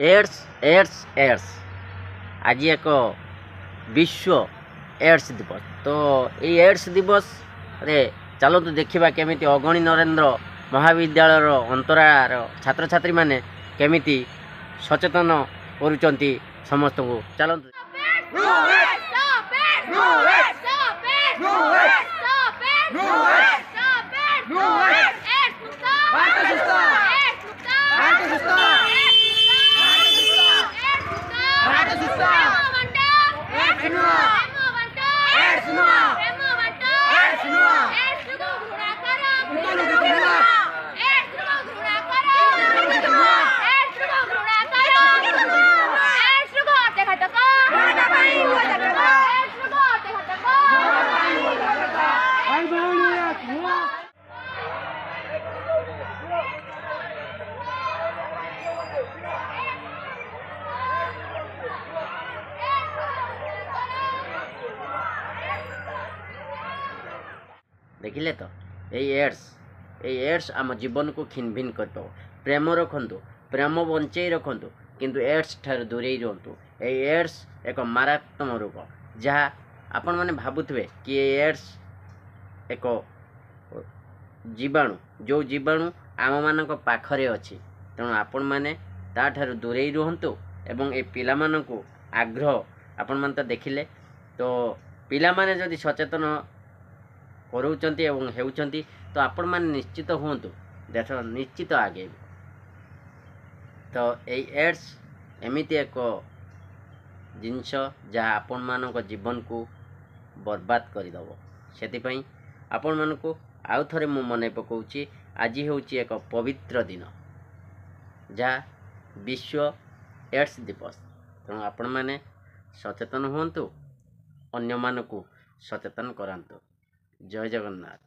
Ads ads ads आज एक विश्व एड्स दिवस। तो ये एड्स दिवस रे चलतु देखा केमी अगणी नरेंद्र महाविद्यालय अंतरार छात्र छात्री माने केमिति सचेतन करुचंती समस्त को चलतु देखिले तो ये एड्स आम जीवन को खिन भिन कर प्रेम रखु प्रेम बंचे रखु किंतु एड्स ठार दूरे रुहतु। एड्स एक मारात्मक रोग जहाँ आपण मैंने भावुवे कि एड्स एक जीवाणु जो जीवाणु आम मान पाखरे अच्छी तेणु आपण मैंने ताठार दूरे रुहतु एवं ए पिला मानकु आग्रह आपण मान तो देखिले तो पिला माने जदि सचेतन करूचंती एवं हेउचंती तो आपण मान निश्चित हुंतु देश निश्चित आगे। तो এই एड्स एमिति एक जिनस जहाँ आपण मानक जीवन को बर्बाद करदेव से आपण मानक आउ थे मु मन पकाउची आज होची एक पवित्र दिन जहाँ विश्व एड्स दिवस। तेणु आपण माने सचेतन हुंतु अन्य मानकु सचेतन करांतु। जय जगन्नाथ।